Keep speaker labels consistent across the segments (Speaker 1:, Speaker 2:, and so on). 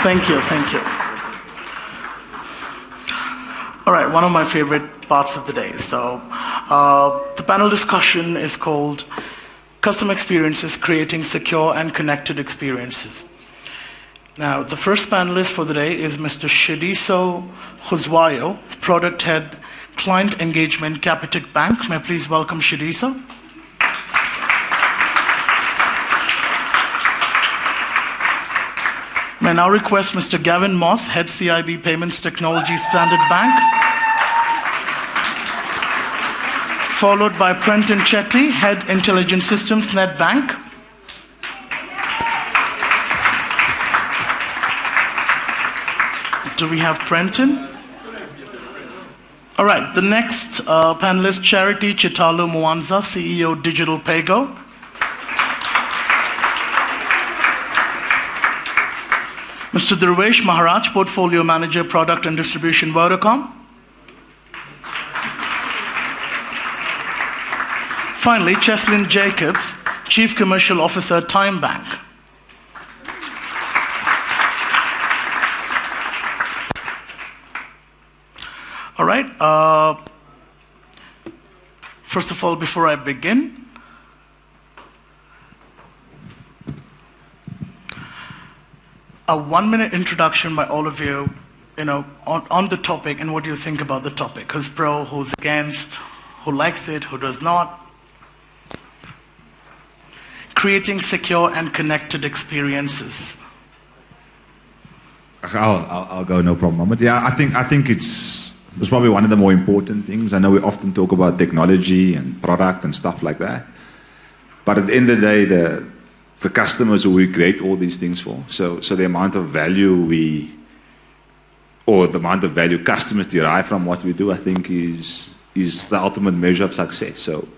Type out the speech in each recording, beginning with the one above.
Speaker 1: Thank you, thank you. All right, one of my favorite parts of the day. So the panel discussion is called Customer Experiences, Creating Secure and Connected Experiences. Now, the first panelist for the day is Mr. Tshedisho Khuzwayo, Product Head, Client Engagement, Capitec Bank. May I please welcome Tshedisho? May I now request Mr. Gavin Moss, Head CIB Payments Technology, Standard Bank, followed by Prenton Chetty, Head Intelligent Systems, Net Bank. Do we have Prenton? All right, the next panelist, Charity Chitalo Mwanza, CEO, Digital Paygo. Mr. Durvesh Maharaj, Portfolio Manager, Product and Distribution, Vodacom. Finally, Cheslin Jacobs, Chief Commercial Officer, Time Bank. All right. First of all, before I begin, a 1-minute introduction by all of you, on the topic and what do you think about the topic? Who's pro, who's against, who likes it, who does not? Creating secure and connected experiences.
Speaker 2: I'll go, no problem. But yeah, I think it's probably one of the more important things. I know we often talk about technology and product and stuff like that, but at the end of the day, the customers who we create all these things for. So the amount of value the amount of value customers derive from what we do, I think is the ultimate measure of success. So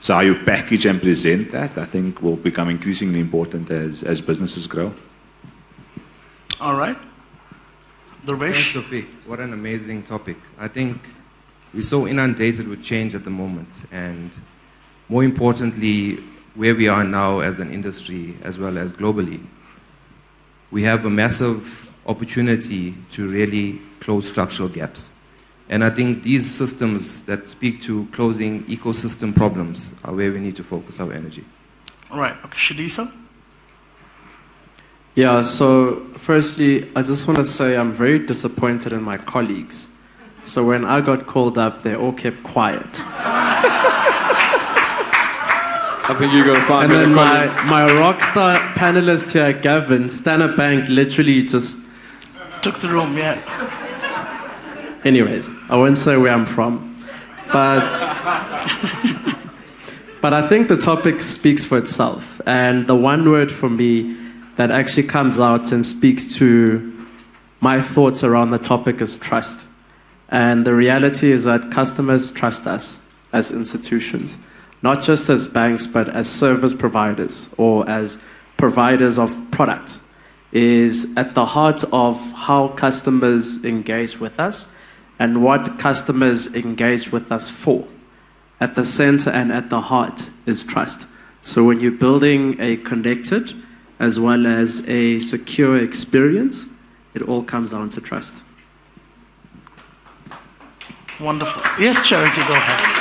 Speaker 2: how you package and present that, I think, will become increasingly important as businesses grow.
Speaker 1: All right.
Speaker 3: Thanks, Tawfiq. What an amazing topic. I think we're so inundated with change at the moment, and more importantly, where we are now as an industry as well as globally, we have a massive opportunity to really close structural gaps. And I think these systems that speak to closing ecosystem problems are where we need to focus our energy.
Speaker 1: All right. Okay, Tshedisho?
Speaker 4: Yeah, so firstly, I just want to say I'm very disappointed in my colleagues. So when I got called up, they all kept quiet.
Speaker 5: I think you're going to find
Speaker 4: and then my rockstar panelist here, Gavin, Standard Bank, literally just
Speaker 1: took the room, yeah.
Speaker 4: Anyways, I won't say where I'm from, but I think the topic speaks for itself. And the one word for me that actually comes out and speaks to my thoughts around the topic is trust. And the reality is that customers trust us as institutions, not just as banks, but as service providers or as providers of product, is at the heart of how customers engage with us and what customers engage with us for. At the center and at the heart is trust. So when you're building a connected as well as a secure experience, it all comes down to trust.
Speaker 1: Wonderful. Yes, Charity, go ahead.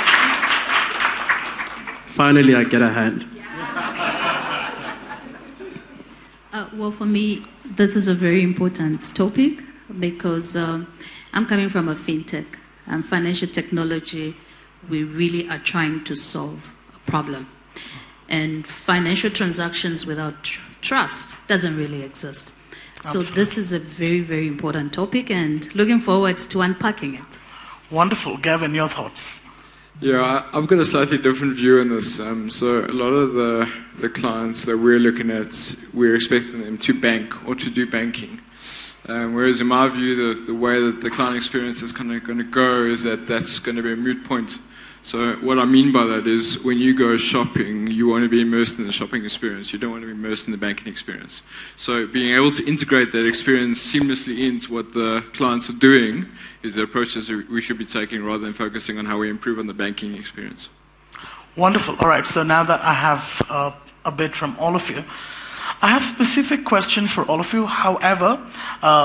Speaker 4: Finally, I get a hand.
Speaker 6: Well, for me, this is a very important topic because I'm coming from a fintech and financial technology. We really are trying to solve a problem. And financial transactions without trust doesn't really exist.
Speaker 1: Absolutely.
Speaker 6: So this is a very, very important topic and looking forward to unpacking it.
Speaker 1: Wonderful. Gavin, your thoughts?
Speaker 5: Yeah, I've got a slightly different view on this. So a lot of the clients that we're looking at, we're expecting them to bank or to do banking. Whereas in my view, the way that the client experience is kind of going to go is that that's going to be a moot point. So what I mean by that is when you go shopping, you want to be immersed in the shopping experience. You don't want to be immersed in the banking experience. So being able to integrate that experience seamlessly into what the clients are doing is the approach that we should be taking rather than focusing on how we improve on the banking experience.
Speaker 1: Wonderful. All right, so now that I have a bit from all of you, I have specific questions for all of you. However,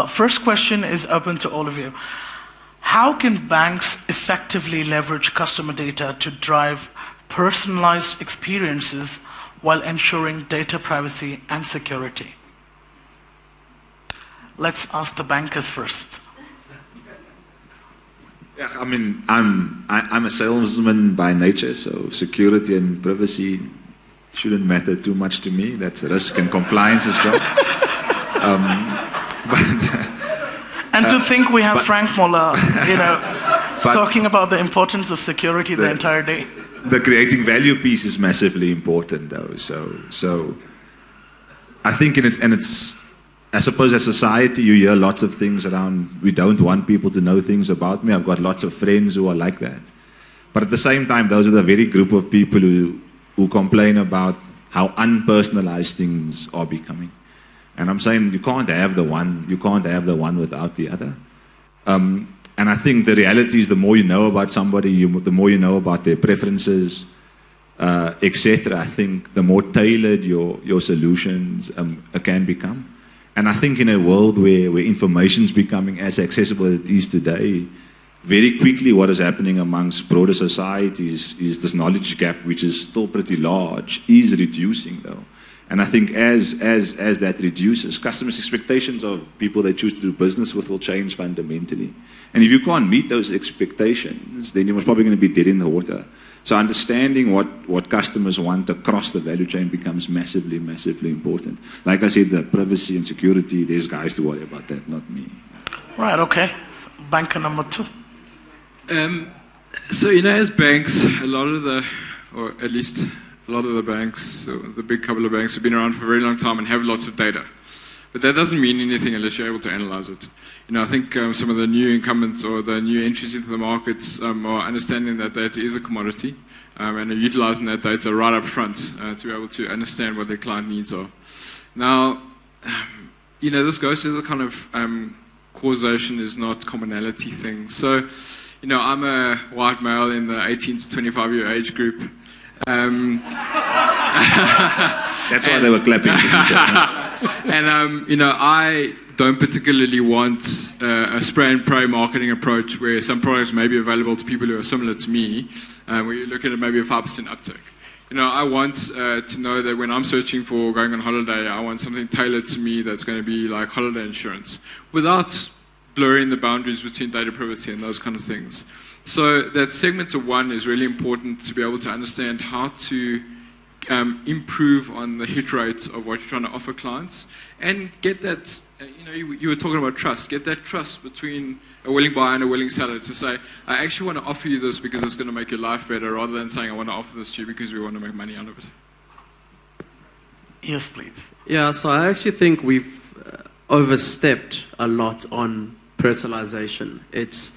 Speaker 1: first question is open to all of you. How can banks effectively leverage customer data to drive personalized experiences while ensuring data privacy and security? Let's ask the bankers first.
Speaker 2: Yeah, I mean, I'm a salesman by nature, so security and privacy shouldn't matter too much to me. That's risk and compliance's job.
Speaker 1: And to think we have Frank Moller, talking about the importance of security the entire day.
Speaker 2: The creating value piece is massively important, though. So I think I suppose as society, you hear lots of things around, we don't want people to know things about me. I've got lots of friends who are like that. But at the same time, those are the very group of people who complain about how unpersonalized things are becoming. And I'm saying you can't have the one without the other. And I think the reality is the more you know about somebody, the more you know about their preferences, etc. I think the more tailored your solutions can become. And I think in a world where information is becoming as accessible as it is today, very quickly what is happening amongst broader societies is this knowledge gap, which is still pretty large, is reducing though. And I think as that reduces, customers' expectations of people they choose to do business with will change fundamentally. And if you can't meet those expectations, then you're probably going to be dead in the water. So understanding what customers want across the value chain becomes massively, massively important. Like I said, the privacy and security, there's guys to worry about that, not me.
Speaker 1: Right, okay. Banker number 2.
Speaker 5: So, as banks, or at least a lot of the banks, the big couple of banks have been around for a very long time and have lots of data. But that doesn't mean anything unless you're able to analyze it. I think some of the new incumbents or the new entries into the markets are understanding that data is a commodity and are utilizing that data right up front to be able to understand what their client needs are. Now, this goes to the kind of causation is not commonality thing. So, I'm a white male in the 18 to 25 year age group.
Speaker 2: That's why they were clapping.
Speaker 5: And, I don't particularly want a spray and pray marketing approach where some products may be available to people who are similar to me, where you're looking at maybe a 5% uptick. I want to know that when I'm searching for going on holiday, I want something tailored to me that's going to be like holiday insurance without blurring the boundaries between data privacy and those kind of things. So that segment of one is really important to be able to understand how to improve on the hit rates of what you're trying to offer clients and get that, you were talking about trust, get that trust between a willing buyer and a willing seller to say, I actually want to offer you this because it's going to make your life better rather than saying I want to offer this to you because we want to make money out of it.
Speaker 1: Yes, please.
Speaker 4: Yeah, so I actually think we've overstepped a lot on personalization. It's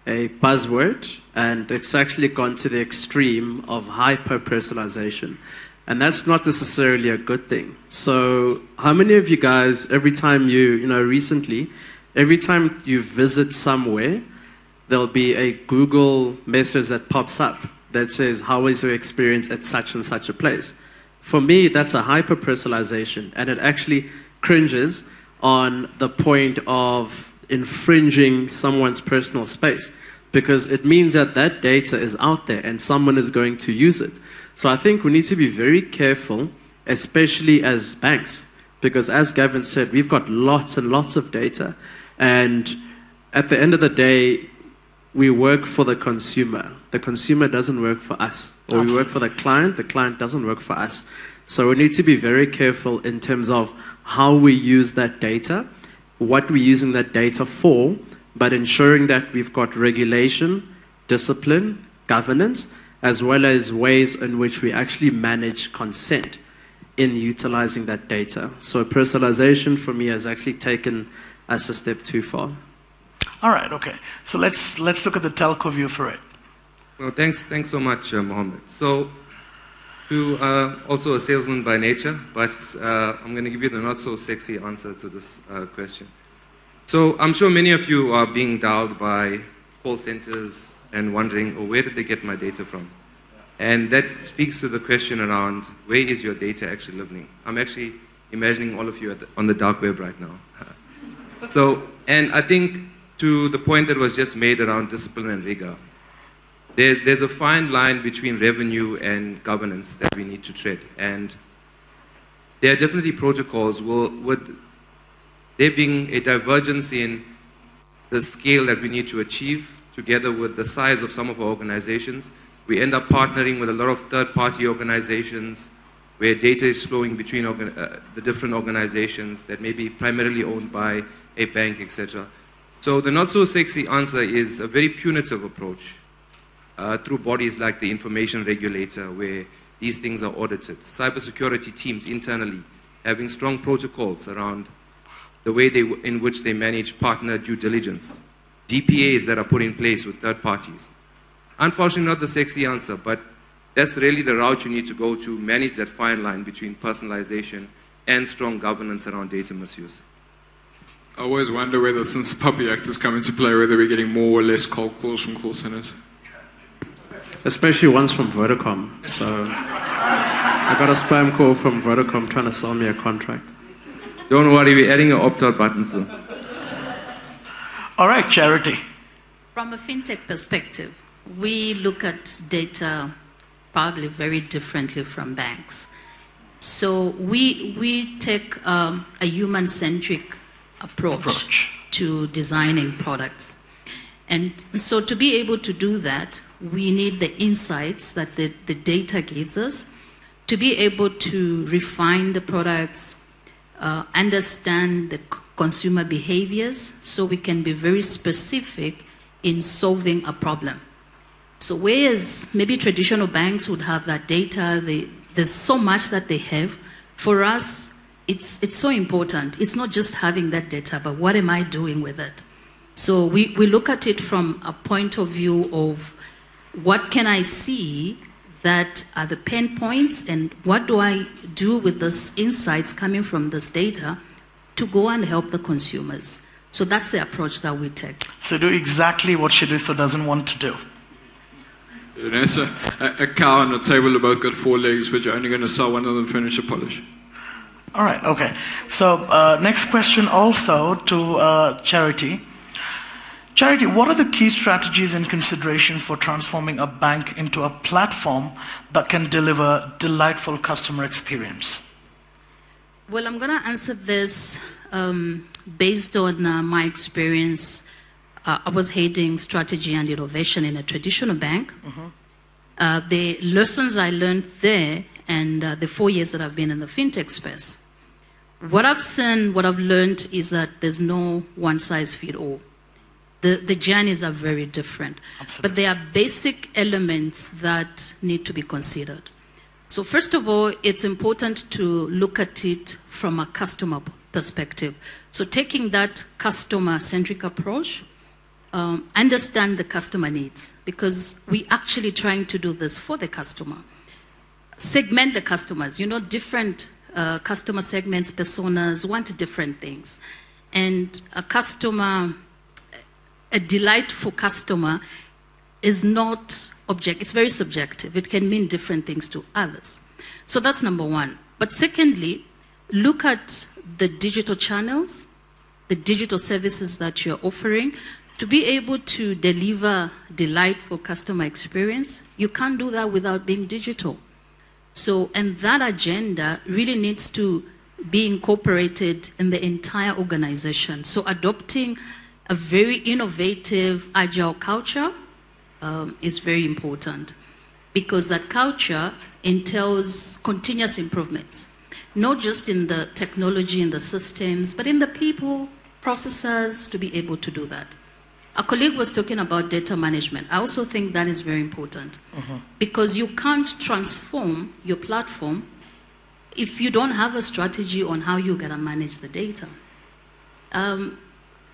Speaker 4: a buzzword and it's actually gone to the extreme of hyper-personalization. And that's not necessarily a good thing. So how many of you guys, every time recently, every time you visit somewhere, there'll be a Google message that pops up that says, how is your experience at such and such a place? For me, that's a hyper-personalization, and it actually cringes on the point of infringing someone's personal space, because it means that that data is out there and someone is going to use it. So I think we need to be very careful, especially as banks, because as Gavin said, we've got lots and lots of data, and at the end of the day, we work for the consumer. The consumer doesn't work for us. Or we work for the client doesn't work for us. So we need to be very careful in terms of how we use that data, what we're using that data for, but ensuring that we've got regulation, discipline, governance, as well as ways in which we actually manage consent in utilizing that data. So personalization for me has actually taken us a step too far.
Speaker 1: All right, okay. So let's look at the telco view for it.
Speaker 3: Well, thanks so much, Mohammed. So, also a salesman by nature, but I'm going to give you the not so sexy answer to this question. So I'm sure many of you are being dialed by call centers and wondering, oh, where did they get my data from? And that speaks to the question around where is your data actually living? I'm actually imagining all of you on the dark web right now. So, and I think to the point that was just made around discipline and rigor, there's a fine line between revenue and governance that we need to tread. And there are definitely protocols with there being a divergence in the scale that we need to achieve, together with the size of some of our organizations. We end up partnering with a lot of third-party organizations where data is flowing between the different organizations that may be primarily owned by a bank, etc. So the not-so-sexy answer is a very punitive approach through bodies like the information regulator, where these things are audited. Cybersecurity teams internally having strong protocols around the way in which they manage partner due diligence. DPAs that are put in place with third parties. Unfortunately, not the sexy answer, but that's really the route you need to go to manage that fine line between personalization and strong governance around data misuse.
Speaker 5: I always wonder whether, since the Puppy Act has come into play, whether we're getting more or less cold calls from call centers.
Speaker 4: Especially ones from Vodacom. So I got a spam call from Vodacom trying to sell me a contract.
Speaker 3: Don't worry, we're adding an opt-out button soon.
Speaker 1: All right, Charity.
Speaker 6: From a fintech perspective, we look at data probably very differently from banks. So we take a human-centric approach to designing products. And so to be able to do that, we need the insights that the data gives us to be able to refine the products, understand the consumer behaviors, so we can be very specific in solving a problem. So whereas maybe traditional banks would have that data, there's so much that they have. For us, it's so important. It's not just having that data, but what am I doing with it? So we look at it from a point of view of what can I see that are the pain points, and what do I do with these insights coming from this data to go and help the consumers. So that's the approach that we take.
Speaker 1: So do exactly what Tshedisho doesn't want to do.
Speaker 5: So a cow and a table have both got 4 legs, but you're only going to sell one of them furniture polish.
Speaker 1: All right, okay. So next question also to Charity. Charity, what are the key strategies and considerations for transforming a bank into a platform that can deliver delightful customer experience?
Speaker 6: Well, I'm going to answer this based on my experience. I was heading strategy and innovation in a traditional bank. The lessons I learned there and the 4 years that I've been in the fintech space, what I've seen, what I've learned is that there's no one size fits all. The journeys are very different.
Speaker 1: Absolutely.
Speaker 6: But there are basic elements that need to be considered. So first of all, it's important to look at it from a customer perspective. So taking that customer-centric approach, understand the customer needs, because we're actually trying to do this for the customer. Segment the customers. Different customer segments, personas want different things. And a delightful customer is not it's very subjective. It can mean different things to others. So that's number one. But secondly, look at the digital channels, the digital services that you're offering. To be able to deliver delightful customer experience, you can't do that without being digital. So, and that agenda really needs to be incorporated in the entire organization. So adopting a very innovative, agile culture is very important, because that culture entails continuous improvements, not just in the technology and the systems, but in the people, processes to be able to do that. A colleague was talking about data management. I also think that is very important, because you can't transform your platform if you don't have a strategy on how you're going to manage the data.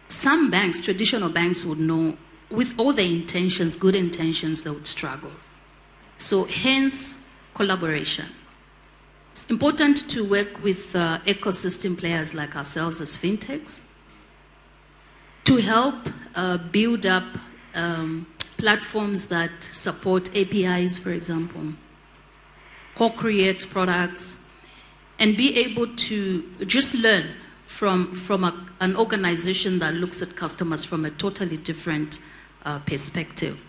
Speaker 6: Some banks, traditional banks, would know with all the intentions, good intentions, they would struggle. So hence, collaboration. It's important to work with ecosystem players like ourselves as fintechs to help build up platforms that support APIs, for example, co-create products, and be able to just learn from an organization that looks at customers from a totally different perspective.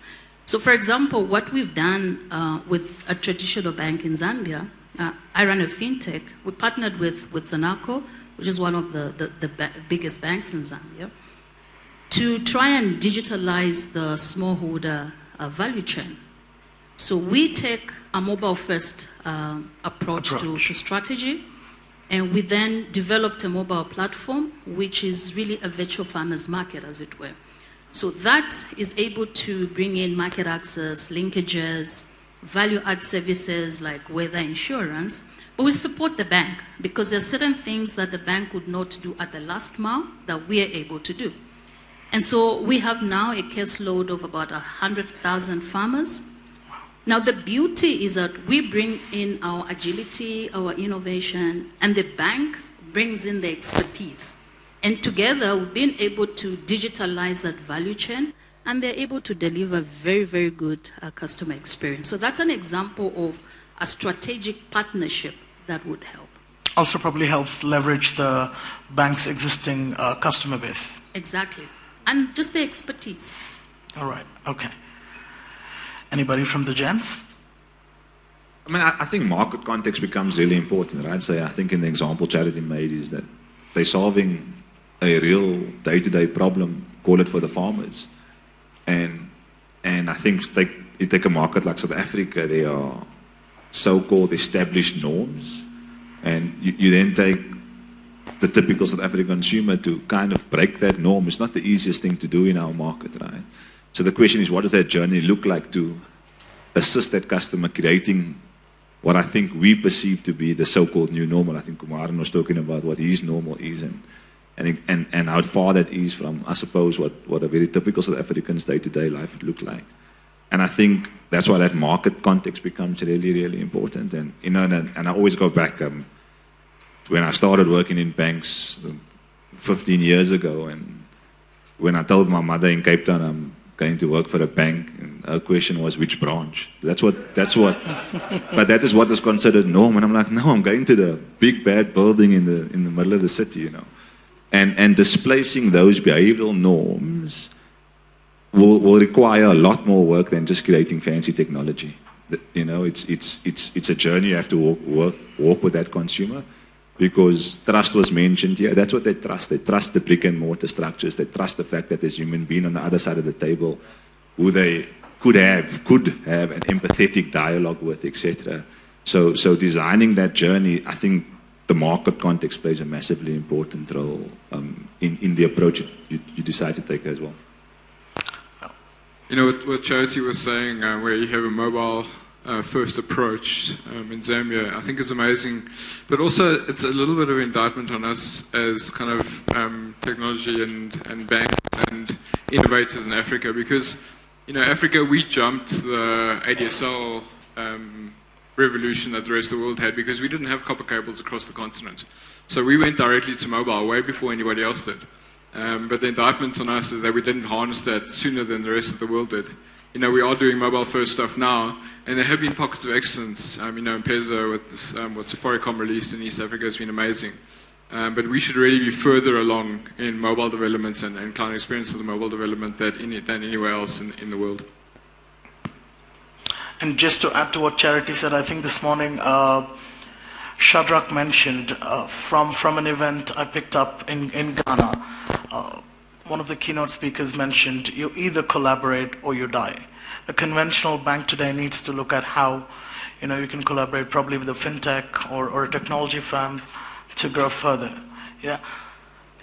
Speaker 6: So for example, what we've done with a traditional bank in Zambia, I run a fintech. We partnered with Zanaco, which is one of the biggest banks in Zambia, to try and digitalize the smallholder value chain. So we take a mobile-first approach to strategy, and we then developed a mobile platform, which is really a virtual farmers market, as it were. So that is able to bring in market access, linkages, value-add services like weather insurance, but we support the bank because there are certain things that the bank would not do at the last mile that we are able to do. And so we have now a caseload of about 100,000 farmers. Now the beauty is that we bring in our agility, our innovation, and the bank brings in the expertise. And together we've been able to digitalize that value chain, and they're able to deliver very, very good customer experience. So that's an example of a strategic partnership that would help.
Speaker 1: Also probably helps leverage the bank's existing customer base.
Speaker 6: Exactly. And just the expertise.
Speaker 1: All right, okay. Anybody from the gents?
Speaker 2: I mean, I think market context becomes really important, right? So I think in the example Charity made is that they're solving a real day-to-day problem, call it for the farmers. And I think you take a market like South Africa, there are so-called established norms, and you then take the typical South African consumer to kind of break that norm. It's not the easiest thing to do in our market, right? So the question is, what does that journey look like to assist that customer creating what I think we perceive to be the so-called new normal? I think Kumaran was talking about what his normal is and how far that is from, I suppose, what a very typical South African's day-to-day life would look like. And I think that's why that market context becomes really, really important. And you know, and I always go back when I started working in banks 15 years ago, and when I told my mother in Cape Town I'm going to work for a bank, and her question was, which branch? But that is what is considered norm. And I'm like, no, I'm going to the big bad building in the middle of the city, you know. And displacing those behavioral norms will require a lot more work than just creating fancy technology. You know, it's a journey. You have to walk with that consumer, because trust was mentioned here. That's what they trust. They trust the brick and mortar structures. They trust the fact that there's a human being on the other side of the table who they could have an empathetic dialogue with, etc. So designing that journey, I think the market context plays a massively important role in the approach you decide to take as well.
Speaker 5: You know, what Charity was saying, where you have a mobile first approach in Zambia, I think is amazing. But also, it's a little bit of indictment on us as kind of technology and banks and innovators in Africa, because, you know, Africa, we jumped the ADSL revolution that the rest of the world had because we didn't have copper cables across the continent. So we went directly to mobile way before anybody else did. But the indictment on us is that we didn't harness that sooner than the rest of the world did. You know, we are doing mobile first stuff now, and there have been pockets of excellence. You know, in Pezzo, with what Safaricom released in East Africa has been amazing. But we should really be further along in mobile development and client experience of the mobile development than anywhere else in the world.
Speaker 1: And just to add to what Charity said, I think this morning Shadrach mentioned from an event I picked up in Ghana, one of the keynote speakers mentioned you either collaborate or you die. A conventional bank today needs to look at how, you know, you can collaborate probably with a fintech or a technology firm to grow further. Yeah.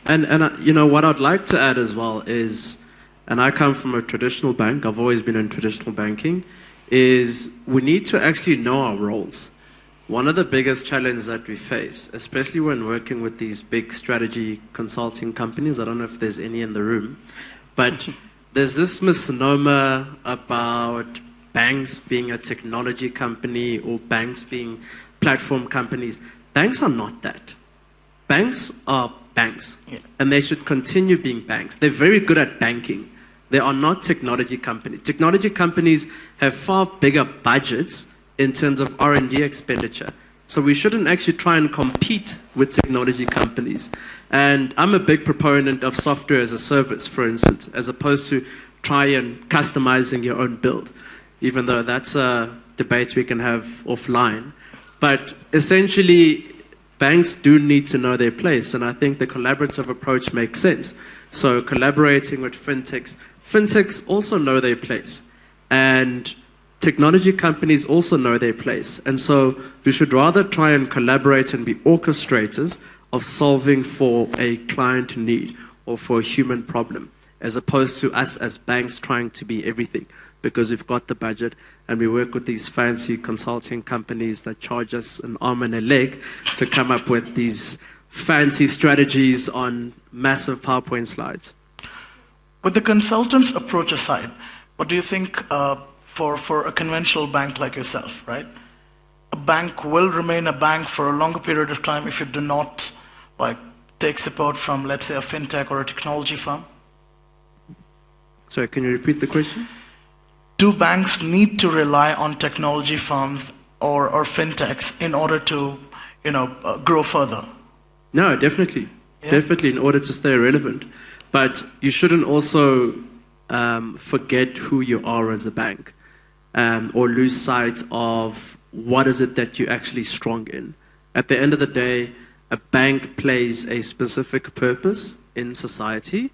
Speaker 4: And you know, what I'd like to add as well is, and I come from a traditional bank, I've always been in traditional banking, is we need to actually know our roles. One of the biggest challenges that we face, especially when working with these big strategy consulting companies, I don't know if there's any in the room, but there's this misnomer about banks being a technology company or banks being platform companies. Banks are not that. Banks are banks, and they should continue being banks. They're very good at banking. They are not technology companies. Technology companies have far bigger budgets in terms of R&D expenditure. So we shouldn't actually try and compete with technology companies. And I'm a big proponent of software as a service, for instance, as opposed to try and customizing your own build, even though that's a debate we can have offline. But essentially, banks do need to know their place, and I think the collaborative approach makes sense. So collaborating with fintechs also know their place. And technology companies also know their place. And so we should rather try and collaborate and be orchestrators of solving for a client need or for a human problem, as opposed to us as banks trying to be everything, because we've got the budget and we work with these fancy consulting companies that charge us an arm and a leg to come up with these fancy strategies on massive PowerPoint slides.
Speaker 1: With the consultant's approach aside, what do you think for a conventional bank like yourself, right? A bank will remain a bank for a longer period of time if you do not take support from, let's say, a fintech or a technology firm?
Speaker 4: Sorry, can you repeat the question?
Speaker 1: Do banks need to rely on technology firms or fintechs in order to, grow further?
Speaker 4: No, definitely.
Speaker 1: Yeah.
Speaker 4: Definitely, in order to stay relevant. But you shouldn't also forget who you are as a bank, or lose sight of what is it that you're actually strong in. At the end of the day, a bank plays a specific purpose in society.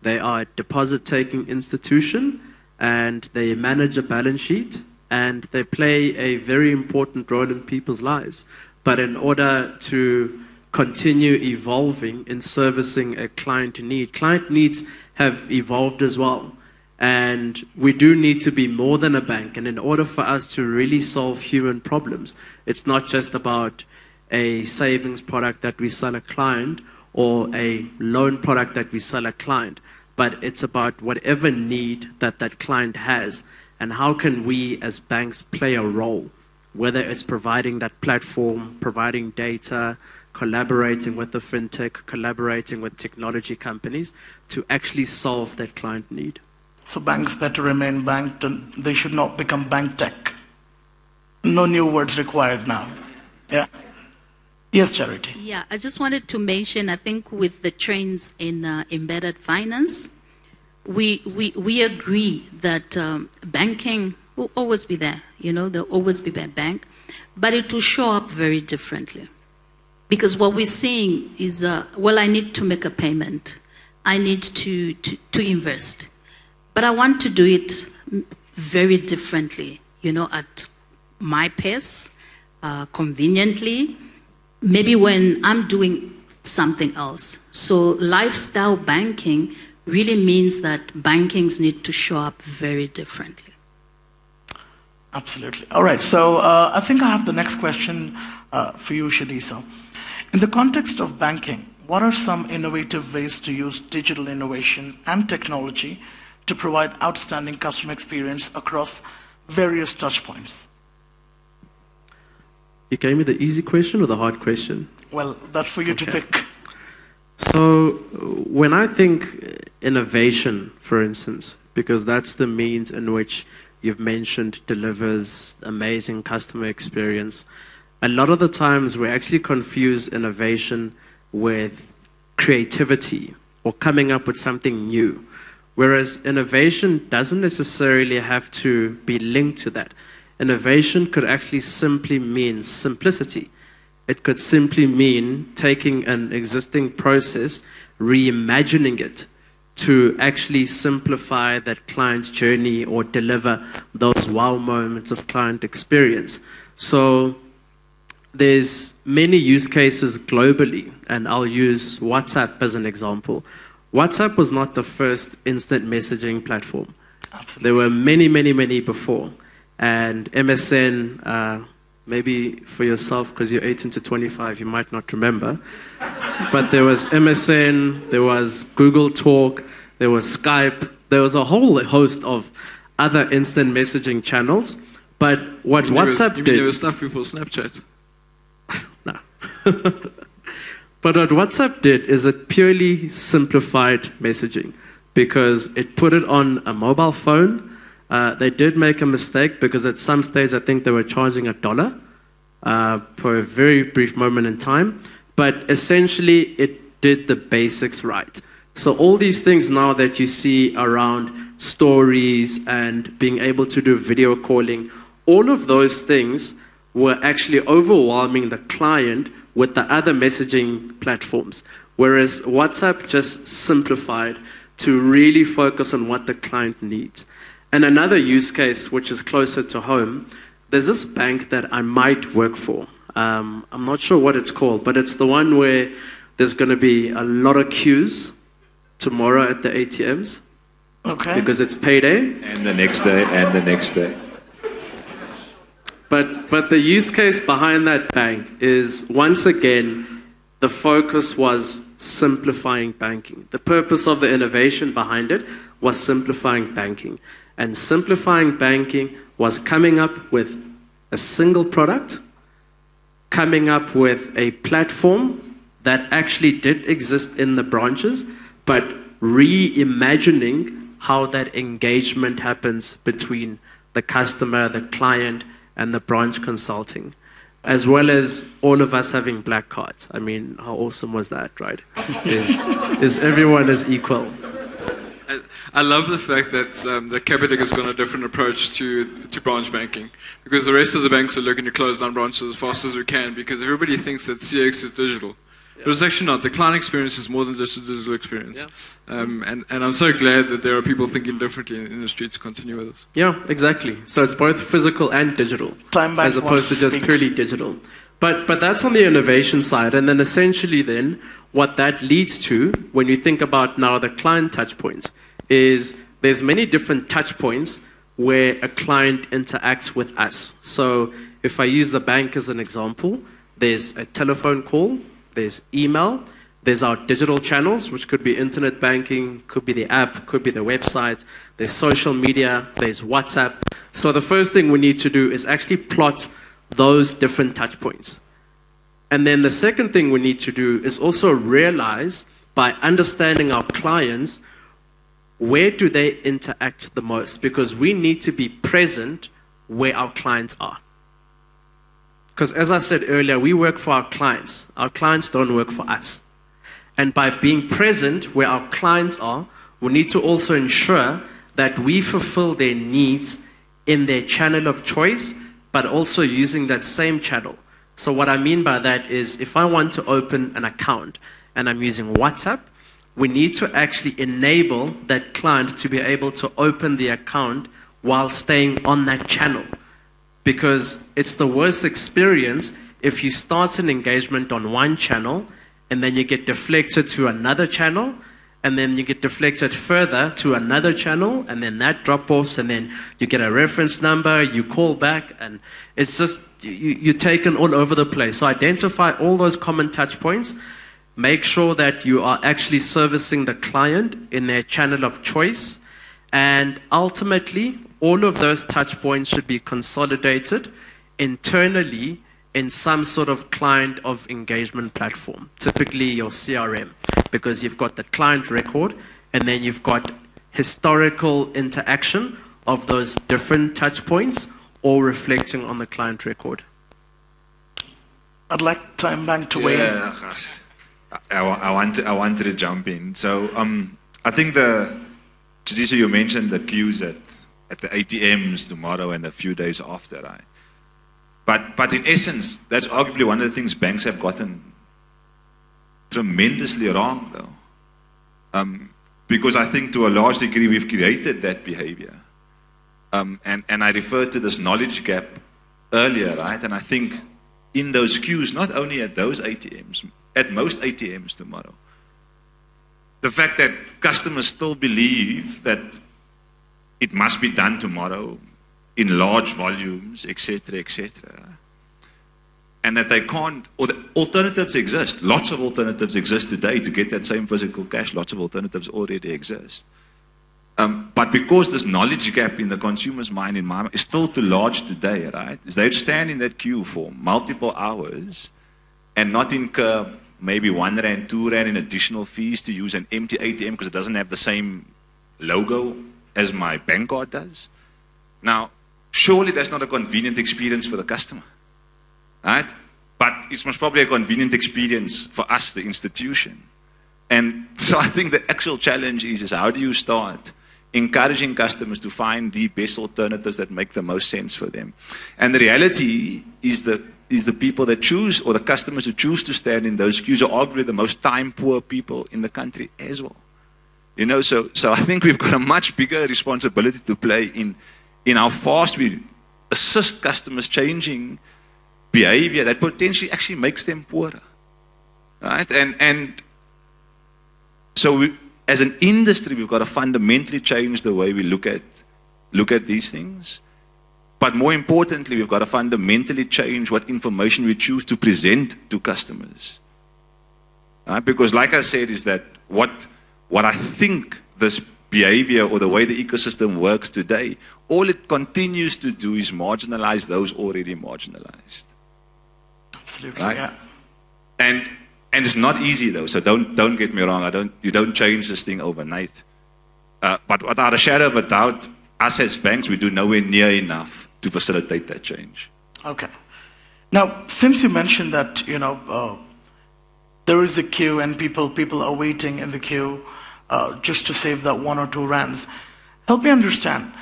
Speaker 4: They are a deposit-taking institution, and they manage a balance sheet, and they play a very important role in people's lives. But in order to continue evolving in servicing a client needs have evolved as well. And we do need to be more than a bank. And in order for us to really solve human problems, it's not just about a savings product that we sell a client or a loan product that we sell a client, but it's about whatever need that that client has, and how can we as banks play a role, whether it's providing that platform, providing data, collaborating with the fintech, collaborating with technology companies to actually solve that client need.
Speaker 1: So banks better remain banked, and they should not become bank tech. No new words required now. Yeah. Yes, Charity.
Speaker 6: Yeah, I just wanted to mention, I think with the trends in embedded finance, we agree that banking will always be there. There'll always be a bank, but it will show up very differently. Because what we're seeing is, I need to make a payment. I need to invest. But I want to do it very differently, at my pace, conveniently, maybe when I'm doing something else. So lifestyle banking really means that bankings need to show up very differently.
Speaker 1: Absolutely. All right, so I think I have the next question for you, Tshedisho. In the context of banking, what are some innovative ways to use digital innovation and technology to provide outstanding customer experience across various touchpoints?
Speaker 4: You gave me the easy question or the hard question?
Speaker 1: Well, that's for you to pick.
Speaker 4: So when I think innovation, for instance, because that's the means in which you've mentioned delivers amazing customer experience, a lot of the times we actually confuse innovation with creativity or coming up with something new. Whereas innovation doesn't necessarily have to be linked to that. Innovation could actually simply mean simplicity. It could simply mean taking an existing process, reimagining it to actually simplify that client's journey or deliver those wow moments of client experience. So there's many use cases globally, and I'll use WhatsApp as an example. WhatsApp was not the first instant messaging platform.
Speaker 1: Absolutely.
Speaker 4: There were many, many, many before. And MSN, maybe for yourself, because you're 18 to 25, you might not remember. But there was MSN, there was Google Talk, there was Skype, there was a whole host of other instant messaging channels. But what WhatsApp did...
Speaker 5: You never stuff before Snapchat?
Speaker 4: No. But what WhatsApp did is it purely simplified messaging because it put it on a mobile phone. They did make a mistake because at some stage I think they were charging $1 for a very brief moment in time, but essentially it did the basics right. So all these things now that you see around stories and being able to do video calling, all of those things were actually overwhelming the client with the other messaging platforms, whereas WhatsApp just simplified to really focus on what the client needs. And another use case, which is closer to home, there's this bank that I might work for. I'm not sure what it's called, but it's the one where there's going to be a lot of queues tomorrow at the ATMs.
Speaker 1: Okay.
Speaker 4: Because it's payday.
Speaker 2: And the next day, and the next day.
Speaker 4: But the use case behind that bank is, once again, the focus was simplifying banking. The purpose of the innovation behind it was simplifying banking. And simplifying banking was coming up with a single product, coming up with a platform that actually did exist in the branches, but reimagining how that engagement happens between the customer, the client, and the branch consulting, as well as all of us having black cards. I mean, how awesome was that, right? Is everyone is equal.
Speaker 5: I love the fact that Capitec has gone a different approach to branch banking, because the rest of the banks are looking to close down branches as fast as we can, because everybody thinks that CX is digital. But it's actually not. The client experience is more than just a digital experience. Yeah. And I'm so glad that there are people thinking differently in the industry to continue with this.
Speaker 4: Yeah, exactly. So it's both physical and digital, as opposed to just purely digital. But that's on the innovation side. And then essentially then, what that leads to, when you think about now the client touch points, is there's many different touch points where a client interacts with us. So if I use the bank as an example, there's a telephone call, there's email, there's our digital channels, which could be internet banking, could be the app, could be the website, there's social media, there's WhatsApp. So the first thing we need to do is actually plot those different touch points. And then the second thing we need to do is also realize, by understanding our clients, where do they interact the most? Because we need to be present where our clients are. Because as I said earlier, we work for our clients. Our clients don't work for us. And by being present where our clients are, we need to also ensure that we fulfill their needs in their channel of choice, but also using that same channel. So what I mean by that is, if I want to open an account and I'm using WhatsApp, we need to actually enable that client to be able to open the account while staying on that channel. Because it's the worst experience if you start an engagement on one channel and then you get deflected to another channel, and then you get deflected further to another channel, and then that drop-offs, and then you get a reference number, you call back, and it's just, you're taken all over the place. So identify all those common touch points. Make sure that you are actually servicing the client in their channel of choice. And ultimately, all of those touch points should be consolidated internally in some sort of client of engagement platform, typically your CRM, because you've got the client record and then you've got historical interaction of those different touch points, all reflecting on the client record.
Speaker 1: I'd like Time Bank to weigh in.
Speaker 2: Yeah, gosh. I wanted to jump in. So I think Tshedisho, you mentioned the queues at the ATMs tomorrow and a few days after, right? But in essence, that's arguably one of the things banks have gotten tremendously wrong, though. Because I think to a large degree we've created that behavior. And I referred to this knowledge gap earlier, right? And I think in those queues, not only at those ATMs, at most ATMs tomorrow, the fact that customers still believe that it must be done tomorrow in large volumes, etc., and that they can't, or the alternatives exist. Lots of alternatives exist today to get that same physical cash. Lots of alternatives already exist. But because this knowledge gap in the consumer's mind, in my mind, is still too large today, right? Is they'd stand in that queue for multiple hours and not incur maybe R1, R2 in additional fees to use an empty ATM because it doesn't have the same logo as my bank card does. Now, surely that's not a convenient experience for the customer. right? But it's most probably a convenient experience for us, the institution. And so I think the actual challenge is how do you start encouraging customers to find the best alternatives that make the most sense for them. And the reality is the people that choose, or the customers who choose to stand in those queues, are arguably the most time-poor people in the country as well. You know, so I think we've got a much bigger responsibility to play in how fast we assist customers changing behavior that potentially actually makes them poorer, right? And so as an industry, we've got to fundamentally change the way we look at these things. But more importantly, we've got to fundamentally change what information we choose to present to customers. Because like I said, is that what I think this behavior or the way the ecosystem works today, all it continues to do is marginalize those already marginalized.
Speaker 1: Absolutely,
Speaker 2: right?
Speaker 1: yeah.
Speaker 2: And it's not easy though, so don't get me wrong. You don't change this thing overnight. But without a shadow of a doubt, us as banks, we do nowhere near enough to facilitate that change.
Speaker 1: Okay. Now, since you mentioned that, there is a queue and people are waiting in the queue just to save that 1 or 2 rands, help me understand.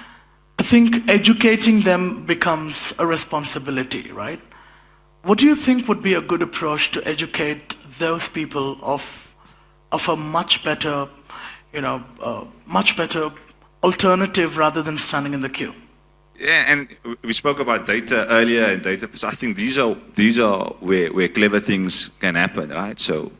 Speaker 1: I think educating them becomes a responsibility, right? What do you think would be a good approach to educate those people of a much better, much better alternative rather than standing in the queue?
Speaker 2: Yeah, and we spoke about data earlier, and data. I think these are where clever things can happen, right? So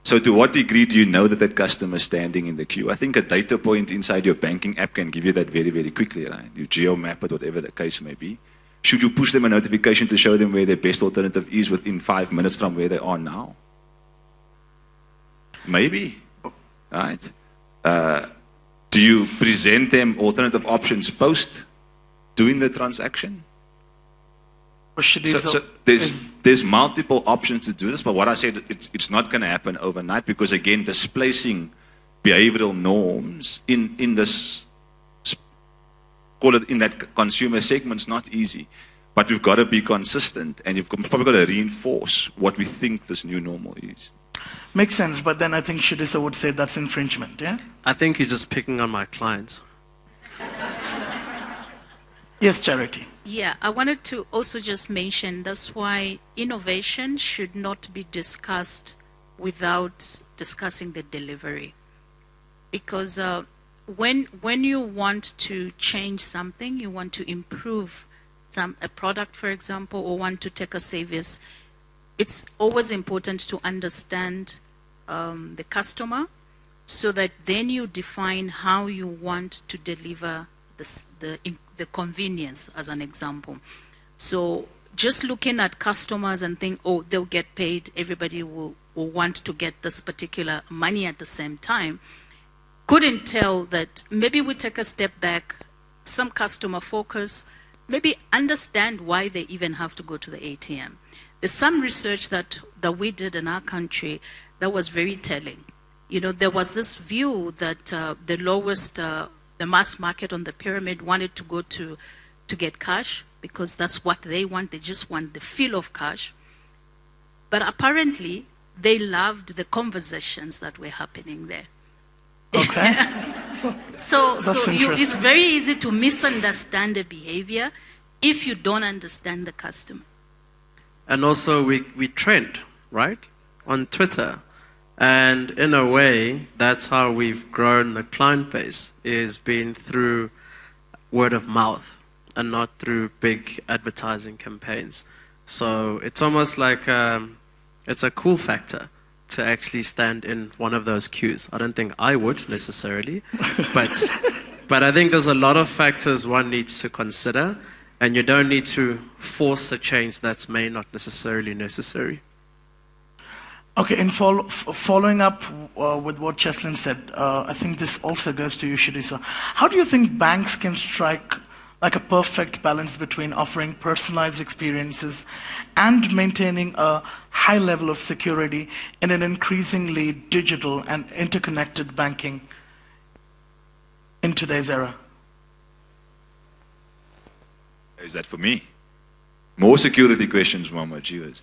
Speaker 2: to what degree do you know that customer is standing in the queue? I think a data point inside your banking app can give you that very, very quickly, right? You geo-map it, whatever the case may be. Should you push them a notification to show them where their best alternative is within 5 minutes from where they are now? Maybe, right? Do you present them alternative options post doing the transaction? So there's multiple options to do this, but what I said, it's not going to happen overnight, because again, displacing behavioral norms in this, call it in that consumer segment, is not easy. But we've got to be consistent, and you've probably got to reinforce what we think this new normal is.
Speaker 1: Makes sense, but then I think Tshedisho would say that's infringement, yeah?
Speaker 4: I think you're just picking on my clients.
Speaker 1: Yes, Charity.
Speaker 6: Yeah, I wanted to also just mention that's why innovation should not be discussed without discussing the delivery. Because when you want to change something, you want to improve a product, for example, or want to take a service, it's always important to understand the customer, so that then you define how you want to deliver the convenience, as an example. So just looking at customers and think, oh, they'll get paid, everybody will want to get this particular money at the same time, couldn't tell that maybe we take a step back, some customer focus, maybe understand why they even have to go to the ATM. There's some research that we did in our country that was very telling. There was this view that the lowest, the mass market on the pyramid wanted to go to get cash, because that's what they want. They just want the feel of cash. But apparently, they loved the conversations that were happening there.
Speaker 1: Okay.
Speaker 6: So it's very easy to misunderstand the behavior if you don't understand the customer.
Speaker 4: And also we trend, right, on Twitter. And in a way, that's how we've grown the client base, is been through word of mouth and not through big advertising campaigns. So it's almost like it's a cool factor to actually stand in one of those queues. I don't think I would necessarily, but I think there's a lot of factors one needs to consider, and you don't need to force a change that's may not necessarily necessary.
Speaker 1: Okay, in following up with what Cheslin said, I think this also goes to you, Tshedisho. How do you think banks can strike like a perfect balance between offering personalized experiences and maintaining a high level of security in an increasingly digital and interconnected banking in today's era?
Speaker 2: Is that for me? More security questions, Mohammed. Cheers.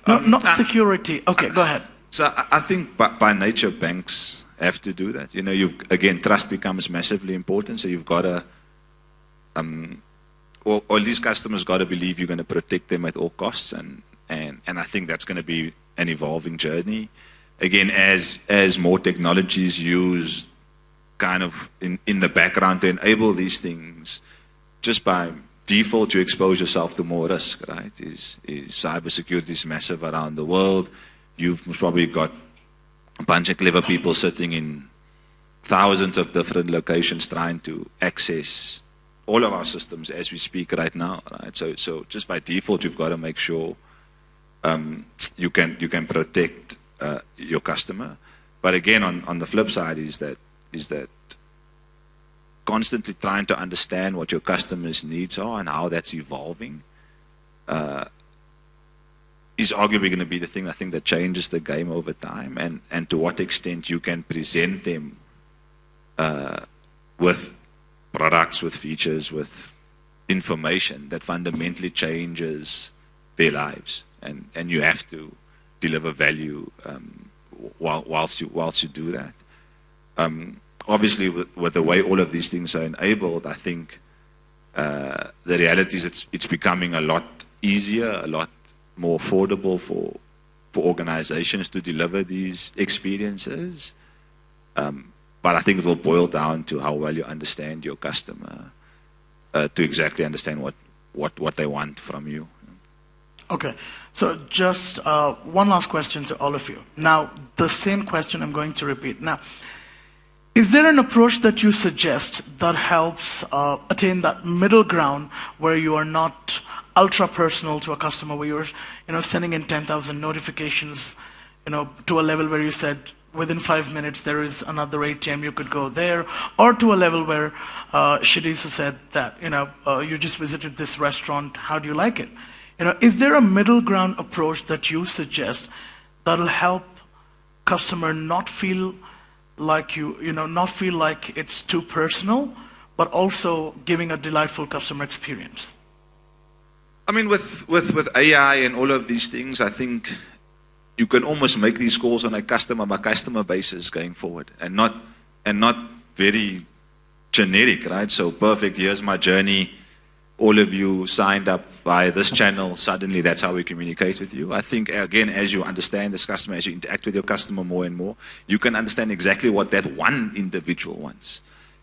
Speaker 1: No, not security. Okay, go ahead.
Speaker 2: So I think by nature banks have to do that. You know, again, trust becomes massively important. So you've got to, or at least customers got to believe you're going to protect them at all costs, and I think that's going to be an evolving journey. Again, as more technologies used kind of in the background to enable these things, just by default you expose yourself to more risk, right? Cybersecurity is massive around the world. You've probably got a bunch of clever people sitting in thousands of different locations trying to access all of our systems as we speak right now, right? So just by default, you've got to make sure you can protect your customer. But again, on the flip side is that constantly trying to understand what your customers' needs are and how that's evolving is arguably going to be the thing I think that changes the game over time, and to what extent you can present them with products, with features, with information that fundamentally changes their lives, and you have to deliver value whilst you do that. Obviously, with the way all of these things are enabled, I think the reality is it's becoming a lot easier, a lot more affordable for organizations to deliver these experiences. But I think it will boil down to how well you understand your customer to exactly understand what they want from you.
Speaker 1: Okay, so just one last question to all of you. Now, the same question I'm going to repeat. Now, is there an approach that you suggest that helps attain that middle ground where you are not ultra personal to a customer, where you're sending in 10,000 notifications, to a level where you said within 5 minutes there is another ATM, you could go there, or to a level where Tshedisho said that you just visited this restaurant, how do you like it? Is there a middle ground approach that you suggest that'll help customer not feel like not feel like it's too personal, but also giving a delightful customer experience?
Speaker 2: I mean, with AI and all of these things, I think you can almost make these calls on a customer by customer basis going forward, and not very generic, right? So perfect, here's my journey. All of you signed up via this channel, suddenly that's how we communicate with you. I think, again, as you understand this customer, as you interact with your customer more and more, you can understand exactly what that one individual wants.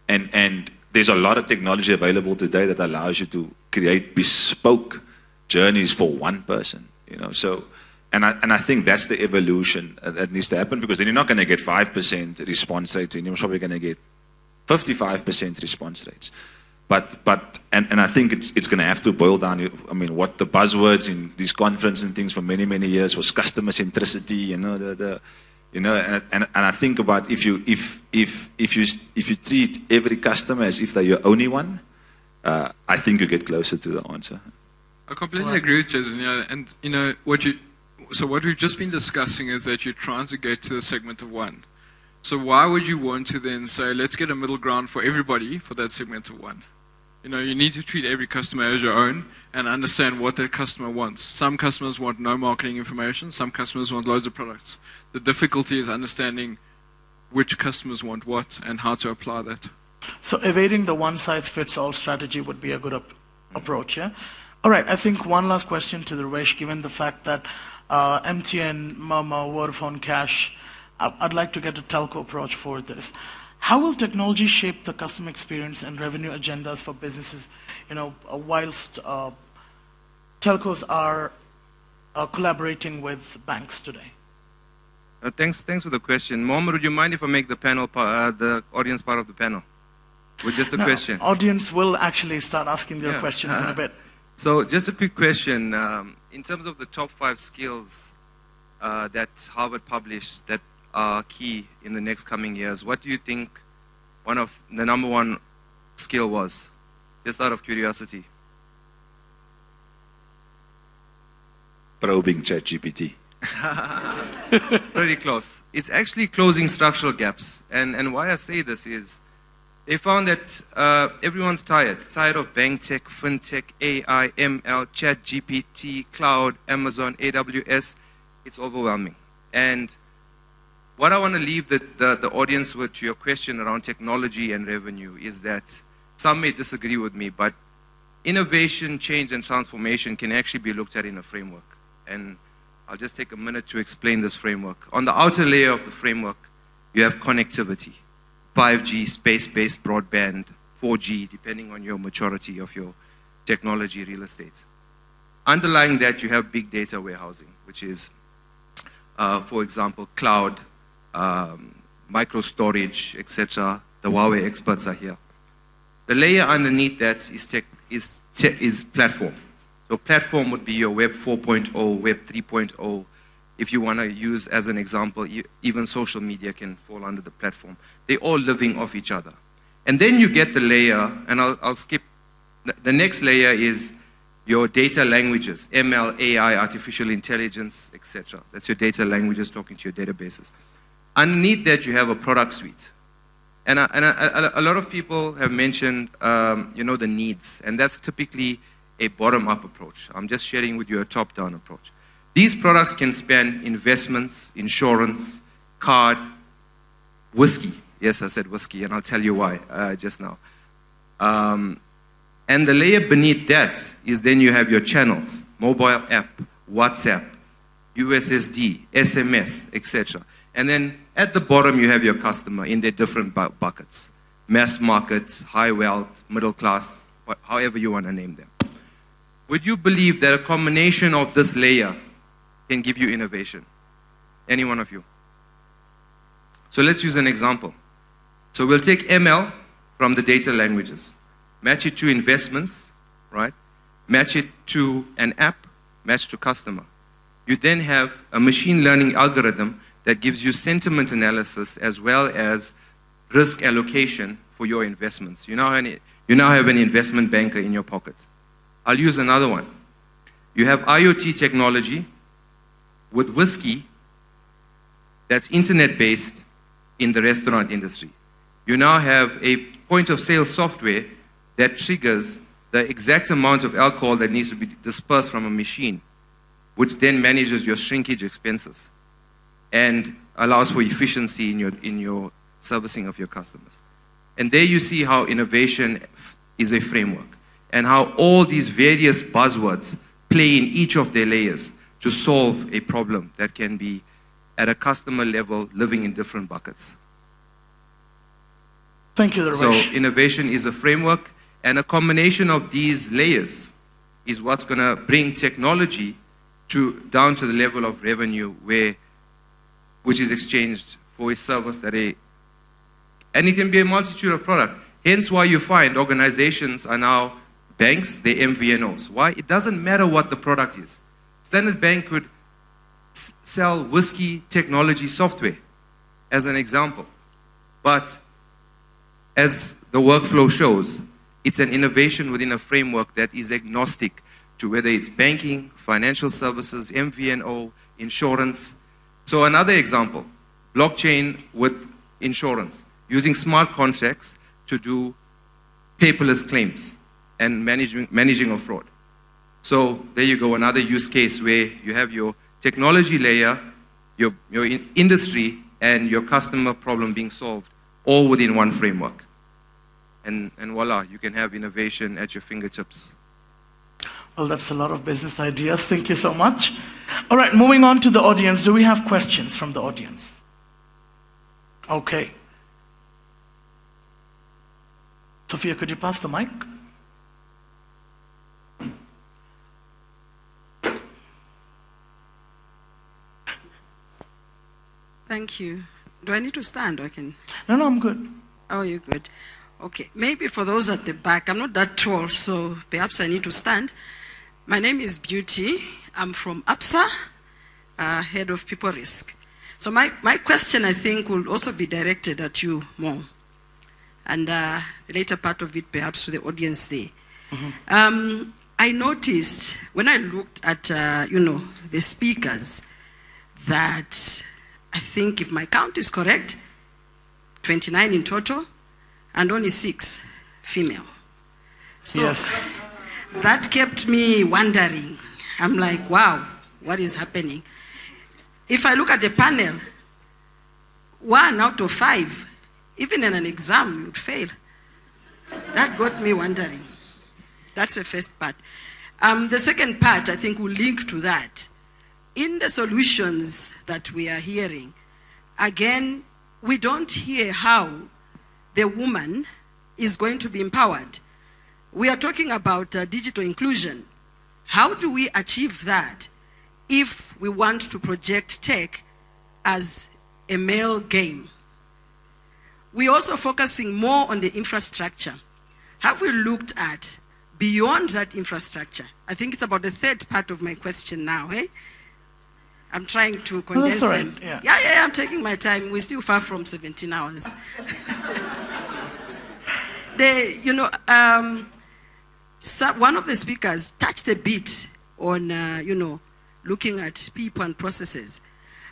Speaker 2: And there's a lot of technology available today that allows you to create bespoke journeys for one person, So, and I think that's the evolution that needs to happen, because then you're not going to get 5% response rates, and you're probably going to get 55% response rates. But I think it's going to have to boil down. I mean, what the buzzwords in these conferences and things for many years was customer centricity. And I think about if you treat every customer as if they're your only one, I think you get closer to the answer.
Speaker 5: I completely agree with Jason. Yeah, and what we've just been discussing is that you're trying to get to a segment of one. So why would you want to then say, let's get a middle ground for everybody for that segment of one? You need to treat every customer as your own and understand what that customer wants. Some customers want no marketing information. Some customers want loads of products. The difficulty is understanding which customers want what and how to apply that.
Speaker 1: So evading the one-size-fits-all strategy would be a good approach, yeah? All right, I think one last question to Ramesh, given the fact that MTN, Momo, Vodafone, Cash, I'd like to get a telco approach for this. How will technology shape the customer experience and revenue agendas for businesses, whilst telcos are collaborating with banks today?
Speaker 3: Thanks for the question. Mohammed, would you mind if I make the panel, the audience part of the panel? With just a question.
Speaker 1: Audience will actually start asking their questions in a bit.
Speaker 3: So just a quick question. In terms of the top 5 skills that Harvard published that are key in the next coming years, what do you think one of the number one skill was? Just out of curiosity.
Speaker 2: Probing ChatGPT.
Speaker 3: Pretty close. It's actually closing structural gaps. And why I say this is, They found that everyone's tired of bank tech, fintech, AI, ML, chat, GPT, cloud, Amazon, AWS. It's overwhelming. And what I want to leave the audience with, to your question around technology and revenue, is that some may disagree with me, but innovation, change, and transformation can actually be looked at in a framework. And I'll just take a minute to explain this framework. On the outer layer of the framework, you have connectivity. 5G, space-based broadband, 4G, depending on your maturity of your technology real estate. Underlying that, you have big data warehousing, which is, for example, cloud, micro storage, etc. The Huawei experts are here. The layer underneath that is platform. So platform would be your Web 4.0, Web 3.0. If you want to use as an example, even social media can fall under the platform. They're all living off each other. And then you get the layer, and I'll skip. The next layer is your data languages, ML, AI, artificial intelligence, etc. That's your data languages talking to your databases. Underneath that, you have a product suite. And a lot of people have mentioned, the needs, and that's typically a bottom-up approach. I'm just sharing with you a top-down approach. These products can span investments, insurance, card, whiskey. Yes, I said whiskey, and I'll tell you why just now. And the layer beneath that is then you have your channels, mobile app, WhatsApp, USSD, SMS, etc. And then at the bottom, you have your customer in their different buckets. Mass market, high wealth, middle class, however you want to name them. Would you believe that a combination of this layer can give you innovation? Any one of you? So let's use an example. So we'll take ML from the data languages, match it to investments, right? Match it to an app, match to customer. You then have a machine learning algorithm that gives you sentiment analysis as well as risk allocation for your investments. You now have an investment banker in your pocket. I'll use another one. You have IoT technology with whiskey that's internet-based in the restaurant industry. You now have a point-of-sale software that triggers the exact amount of alcohol that needs to be dispersed from a machine, which then manages your shrinkage expenses and allows for efficiency in your servicing of your customers. And there you see how innovation is a framework and how all these various buzzwords play in each of their layers to solve a problem that can be at a customer level living in different buckets.
Speaker 1: Thank you, Darvesh.
Speaker 3: So innovation is a framework, and a combination of these layers is what's going to bring technology down to the level of revenue which is exchanged for a service and it can be a multitude of products. Hence why you find organizations are now banks, they're MVNOs. Why? It doesn't matter what the product is. Standard Bank could sell whiskey technology software as an example. But as the workflow shows, it's an innovation within a framework that is agnostic to whether it's banking, financial services, MVNO, insurance. So another example, blockchain with insurance, using smart contracts to do paperless claims and managing of fraud. So there you go, another use case where you have your technology layer, your industry, and your customer problem being solved all within one framework. And voila, you can have innovation at your fingertips.
Speaker 1: Well, that's a lot of business ideas. Thank you so much. All right, moving on to the audience. Do we have questions from the audience? Okay. Sophia, could you pass the mic?
Speaker 7: Thank you. Do I need to stand or I can?
Speaker 1: No, I'm good.
Speaker 7: Oh, you're good. Okay. Maybe for those at the back, I'm not that tall, so perhaps I need to stand. My name is Beauty. I'm from APSA, head of people risk. So my question, I think, will also be directed at you more. And the later part of it, perhaps to the audience there. Mm-hmm. I noticed when I looked at, the speakers that I think if my count is correct, 29 in total, and only 6 female. So
Speaker 1: Yes.
Speaker 7: that kept me wondering. I'm like, wow, what is happening? If I look at the panel, 1 out of 5, even in an exam, you would fail. That got me wondering. That's the first part. The second part, I think, will link to that. In the solutions that we are hearing, again, we don't hear how the woman is going to be empowered. We are talking about digital inclusion. How do we achieve that if we want to project tech as a male game? We're also focusing more on the infrastructure. Have we looked at beyond that infrastructure? I think it's about the third part of my question now, eh? I'm trying to condense
Speaker 1: that's all right,
Speaker 7: them.
Speaker 1: yeah.
Speaker 7: I'm taking my time. We're still far from 17 hours. One of the speakers touched a bit on, looking at people and processes.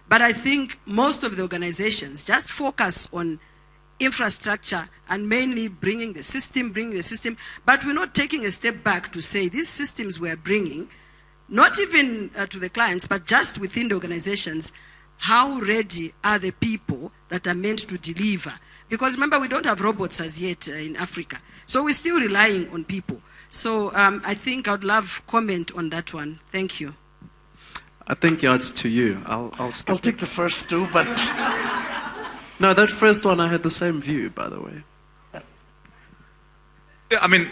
Speaker 7: But I think most of the organizations just focus on infrastructure and mainly bringing the system, but we're not taking a step back to say these systems we're bringing, not even to the clients, but just within the organizations, how ready are the people that are meant to deliver? Because remember, we don't have robots as yet in Africa. So we're still relying on people. So I think I'd love comment on that one. Thank you.
Speaker 4: I think yeah, it's to you. I'll skip
Speaker 1: I'll
Speaker 4: it.
Speaker 1: take the first 2, but
Speaker 4: No, that first one I had the same view, by the way.
Speaker 2: Yeah, I mean,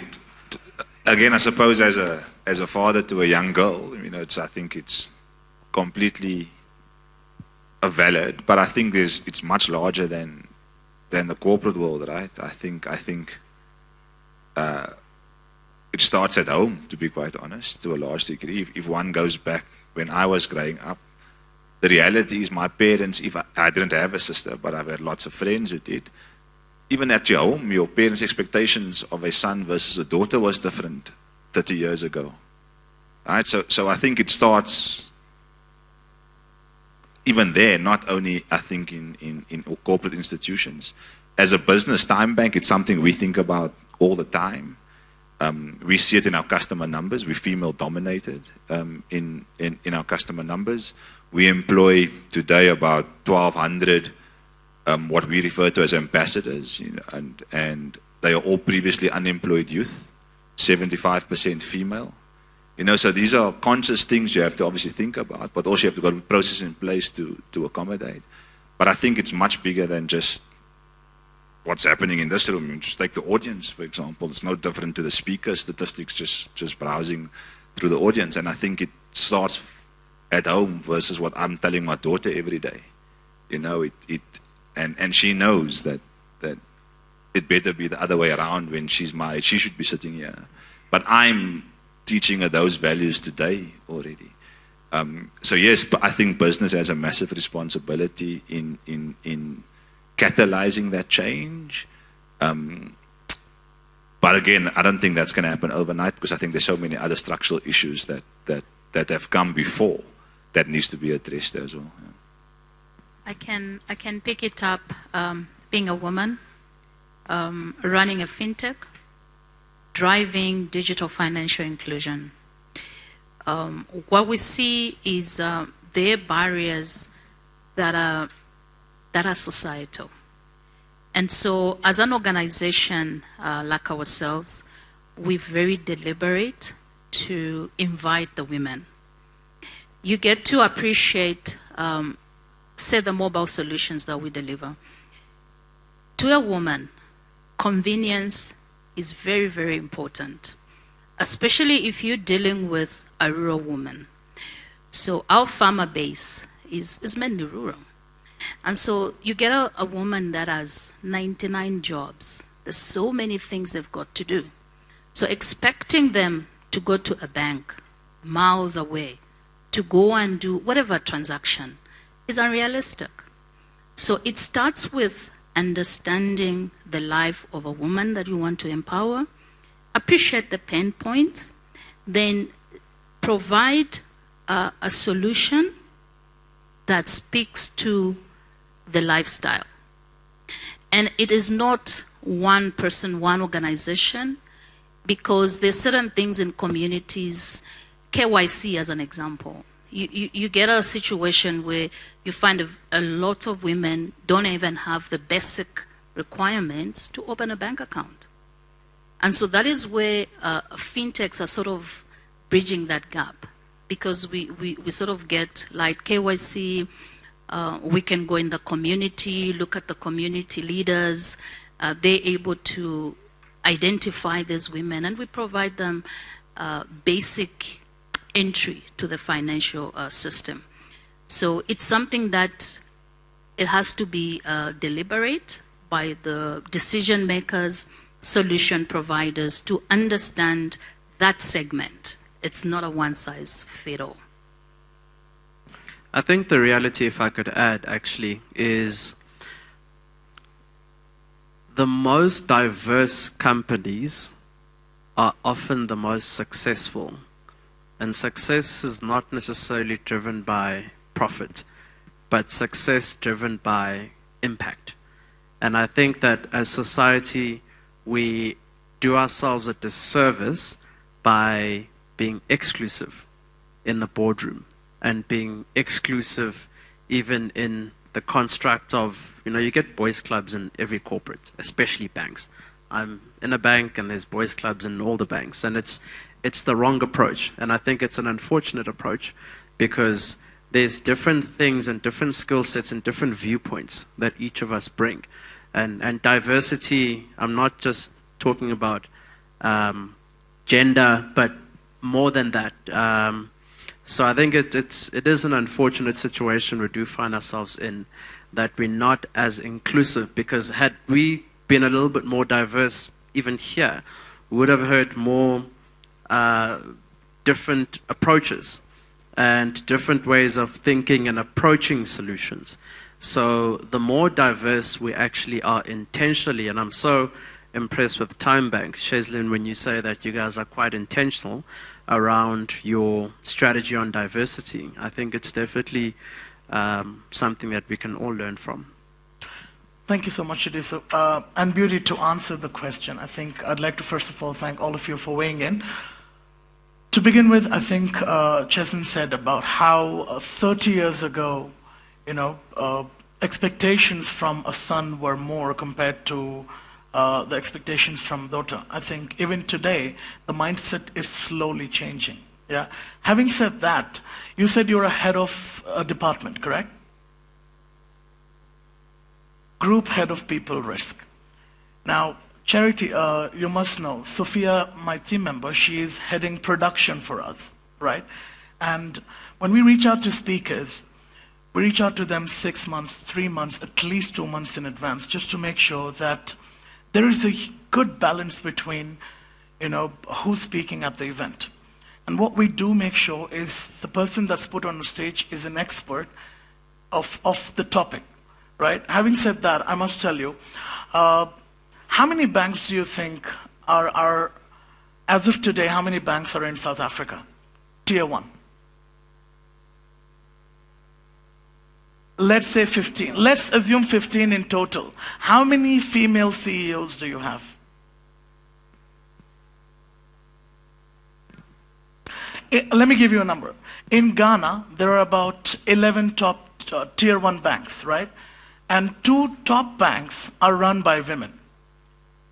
Speaker 2: again, I suppose as a father to a young girl, I think it's completely valid, but I think it's much larger than the corporate world, right? I think it starts at home, to be quite honest, to a large degree. If one goes back when I was growing up, the reality is my parents, if I didn't have a sister, but I've had lots of friends who did, even at your home, your parents' expectations of a son versus a daughter was different 30 years ago. Right? So I think it starts even there, not only, I think, in corporate institutions. As a business, time bank, it's something we think about all the time. We see it in our customer numbers. We're female-dominated in our customer numbers. We employ today about 1,200 what we refer to as ambassadors, and they are all previously unemployed youth, 75% female. So these are conscious things you have to obviously think about, but also you have to got a process in place to accommodate. But I think it's much bigger than just what's happening in this room. Just take the audience, for example. It's no different to the speaker statistics, just browsing through the audience. And I think it starts at home versus what I'm telling my daughter every day. And she knows that it better be the other way around when she's my age. She should be sitting here. But I'm teaching her those values today already. So yes, but I think business has a massive responsibility in catalyzing that change. But again, I don't think that's going to happen overnight, because I think there's so many other structural issues that have come before that needs to be addressed as well. Yeah.
Speaker 6: I can pick it up. Being a woman, running a fintech, driving digital financial inclusion. What we see is there are barriers that are societal. And so as an organization like ourselves, we're very deliberate to invite the women. You get to appreciate, say, the mobile solutions that we deliver. To a woman, convenience is very, very important, especially if you're dealing with a rural woman. So our farmer base is mainly rural. And so you get a woman that has 99 jobs. There's so many things they've got to do. So expecting them to go to a bank miles away to go and do whatever transaction is unrealistic. So it starts with understanding the life of a woman that you want to empower, appreciate the pain points, then provide a solution that speaks to the lifestyle. And it is not one person, one organization, because there's certain things in communities, KYC as an example. You get a situation where you find a lot of women don't even have the basic requirements to open a bank account. And so that is where fintechs are sort of bridging that gap, because we sort of get like KYC, we can go in the community, look at the community leaders, they're able to identify these women, and we provide them basic entry to the financial system. So it's something that it has to be deliberate by the decision makers, solution providers to understand that segment. It's not a one-size-fits-all.
Speaker 4: I think the reality, if I could add, actually, is the most diverse companies are often the most successful. And success is not necessarily driven by profit, but success driven by impact. And I think that as society, we do ourselves a disservice by being exclusive in the boardroom and being exclusive even in the construct of, you get boys clubs in every corporate, especially banks. I'm in a bank and there's boys clubs in all the banks, and it's the wrong approach. And I think it's an unfortunate approach, because there's different things and different skill sets and different viewpoints that each of us bring. And diversity, I'm not just talking about gender, but more than that. So I think it is an unfortunate situation we do find ourselves in, that we're not as inclusive, because had we been a little bit more diverse even here, we would have heard more different approaches and different ways of thinking and approaching solutions. So the more diverse we actually are intentionally, and I'm so impressed with Time Bank, Sheslin, when you say that you guys are quite intentional around your strategy on diversity. I think it's definitely something that we can all learn from.
Speaker 1: Thank you so much, Tshedisho. And Beauty, to answer the question, I think I'd like to first of all thank all of you for weighing in. To begin with, I think Cheslin said about how 30 years ago, expectations from a son were more compared to the expectations from daughter. I think even today, the mindset is slowly changing. Yeah. Having said that, you said you're a head of a department, correct? Group head of people risk. Now, Charity, you must know, Sophia, my team member, she is heading production for us, right? And when we reach out to speakers, we reach out to them 6 months, 3 months, at least 2 months in advance, just to make sure that there is a good balance between, who's speaking at the event. And what we do make sure is the person that's put on the stage is an expert of the topic, right? Having said that, I must tell you, how many banks do you think are, as of today, how many banks are in South Africa? Tier 1. Let's say 15. Let's assume 15 in total. How many female CEOs do you have? Let me give you a number. In Ghana, there are about 11 top tier 1 banks, right? And 2 top banks are run by women.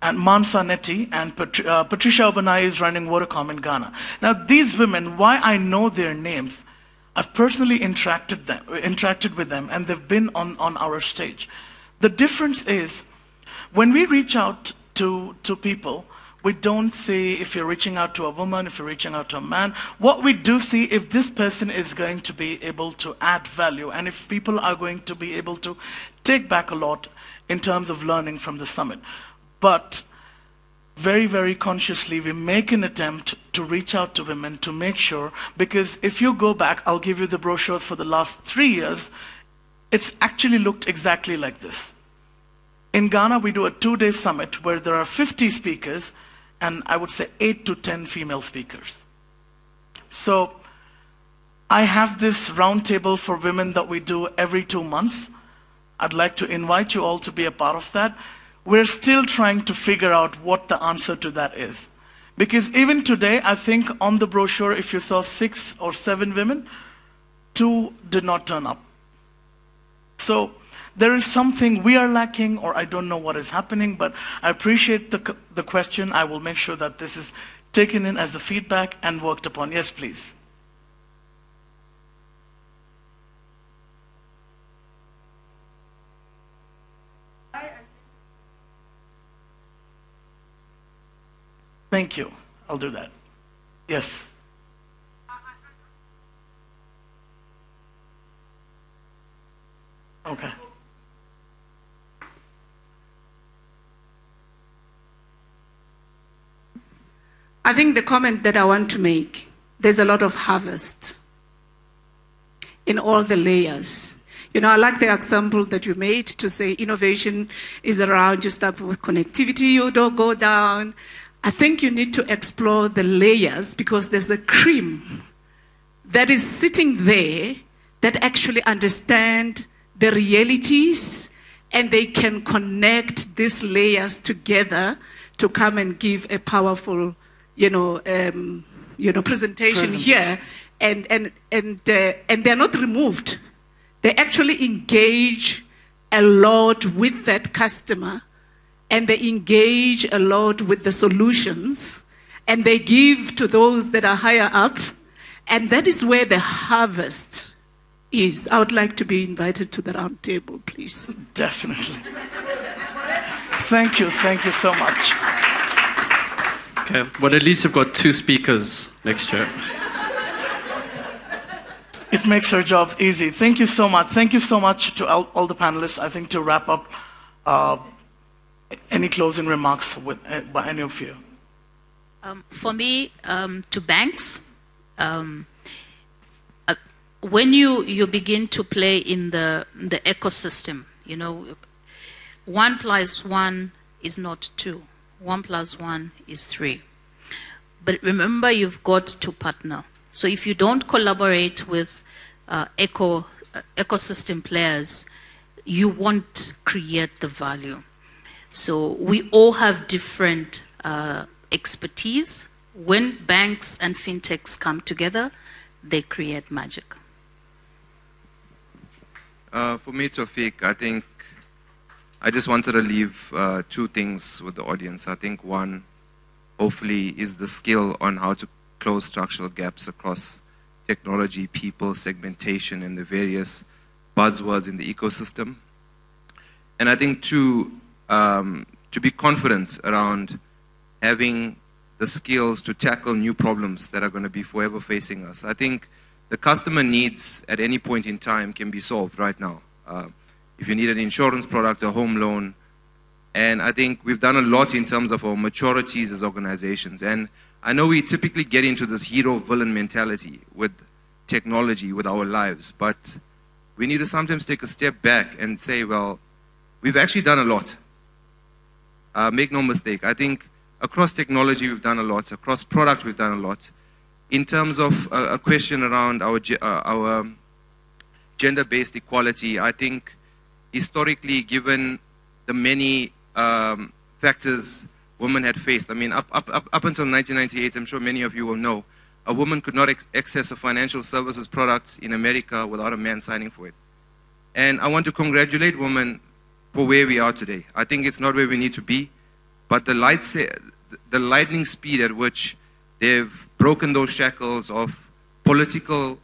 Speaker 1: And Mansa Neti and Patricia Obanai is running Vodacom in Ghana. Now, these women, why I know their names, I've personally interacted with them, and they've been on our stage. The difference is, when we reach out to people, we don't see if you're reaching out to a woman, if you're reaching out to a man. What we do see, if this person is going to be able to add value, and if people are going to be able to take back a lot in terms of learning from the summit. But very, very consciously, we make an attempt to reach out to women to make sure, because if you go back, I'll give you the brochures for the last 3 years, it's actually looked exactly like this. In Ghana, we do a 2-day summit where there are 50 speakers, and I would say 8 to 10 female speakers. So I have this roundtable for women that we do every 2 months. I'd like to invite you all to be a part of that. we're still trying to figure out what the answer to that is. Because even today, I think on the brochure, if you saw 6 or 7 women, 2 did not turn up. So there is something we are lacking, or I don't know what is happening, but I appreciate the question. I will make sure that this is taken in as the feedback and worked upon. Yes, please. Thank you. I'll do that. Yes. Okay.
Speaker 8: I think the comment that I want to make, there's a lot of harvest in all the layers. You know, I like the example that you made to say innovation is around, you start with connectivity, you don't go down. I think you need to explore the layers because there's a cream that is sitting there that actually understand the realities and they can connect these layers together to come and give a powerful presentation here, and they're not removed. They actually engage a lot with that customer, and they engage a lot with the solutions, and they give to those that are higher up, and that is where the harvest is. I would like to be invited to the round table, please.
Speaker 1: Definitely. Thank you so much.
Speaker 4: Okay, well, at least you've got 2 speakers next year.
Speaker 1: It makes our jobs easy. Thank you so much. Thank you so much to all the panelists. I think to wrap up, any closing remarks by any of you?
Speaker 6: For me, to banks, when you begin to play in the ecosystem, 1 + 1 is not 2. 1 + 1 is 3. But remember, you've got to partner. So if you don't collaborate with ecosystem players, you won't create the value. So we all have different expertise. When banks and fintechs come together, they create magic.
Speaker 3: For me, Tofik, I think I just wanted to leave 2 things with the audience. I think one, hopefully, is the skill on how to close structural gaps across technology, people, segmentation, and the various buzzwords in the ecosystem. And I think 2, to be confident around having the skills to tackle new problems that are going to be forever facing us. I think the customer needs at any point in time can be solved right now. If you need an insurance product, a home loan. And I think we've done a lot in terms of our maturities as organizations. And I know we typically get into this hero-villain mentality with technology, with our lives. But we need to sometimes take a step back and say, well, we've actually done a lot. Make no mistake. I think across technology, we've done a lot. Across product, we've done a lot. In terms of a question around our gender-based equality, I think historically, given the many factors women had faced, I mean, up until 1998, I'm sure many of you will know, a woman could not access a financial services product in America without a man signing for it. And I want to congratulate women for where we are today. I think it's not where we need to be, but the lightning speed at which they've broken those shackles of political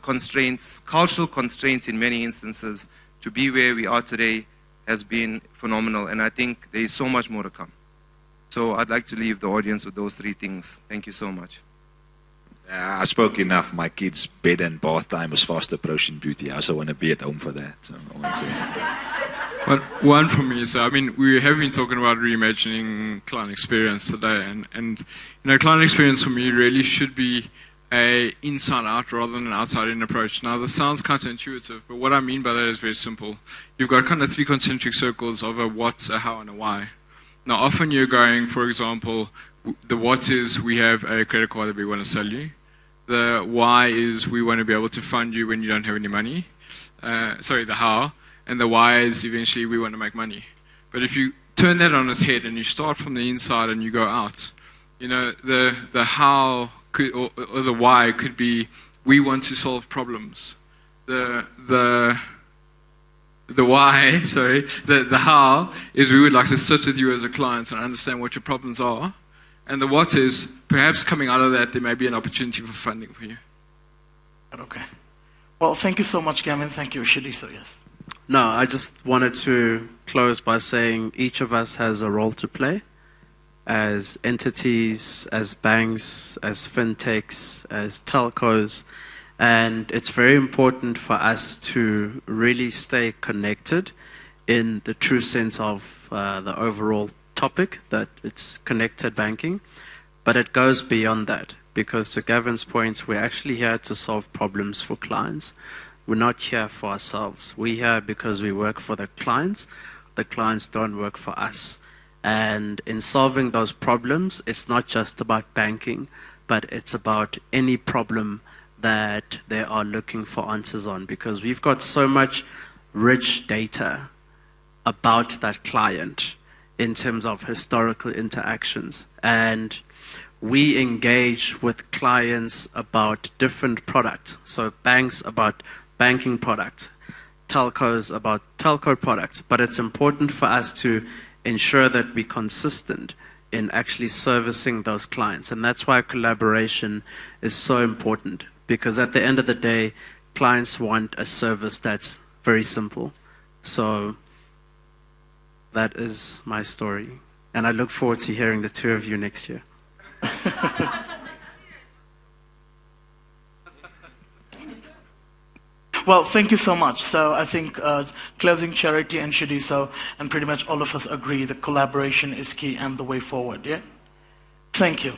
Speaker 3: constraints, cultural constraints in many instances, to be where we are today has been phenomenal. And I think there is so much more to come. So I'd like to leave the audience with those 3 things. Thank you so much.
Speaker 2: I spoke enough. My kids' bed and bath time is fast approaching, Beauty. I also want to be at home for that. So I want to say.
Speaker 5: Well, one for me, so I mean, we have been talking about reimagining client experience today, and client experience for me really should be a inside-out rather than an outside-in approach. Now, this sounds counterintuitive, but what I mean by that is very simple. You've got kind of 3 concentric circles of a what, a how, and a why. Now, often you're going, for example, the what is we have a credit card that we want to sell you. The why is we want to be able to fund you when you don't have any money. The how. And the why is eventually we want to make money. But if you turn that on its head and you start from the inside and you go out. You know, the how could, or the why could be, we want to solve problems. The why, sorry, the how is we would like to sit with you as a client and understand what your problems are. And the what is, perhaps coming out of that, there may be an opportunity for funding for you.
Speaker 1: Okay. Well, thank you so much, Gavin. Thank you, Tshedisho, yes.
Speaker 4: No, I just wanted to close by saying each of us has a role to play as entities, as banks, as fintechs, as telcos. And it's very important for us to really stay connected in the true sense of the overall topic, that it's connected banking. But it goes beyond that, because to Gavin's point, we're actually here to solve problems for clients. We're not here for ourselves. We're here because we work for the clients. The clients don't work for us. And in solving those problems, it's not just about banking, but it's about any problem that they are looking for answers on, because we've got so much rich data about that client in terms of historical interactions. And we engage with clients about different products. So banks about banking products, telcos about telco products. But it's important for us to ensure that we're consistent in actually servicing those clients. And that's why collaboration is so important, because at the end of the day, clients want a service that's very simple. So that is my story. And I look forward to hearing the two of you next year.
Speaker 1: Well, thank you so much. So I think closing Charity and Tshedisho, and pretty much all of us agree that collaboration is key and the way forward, yeah? Thank you.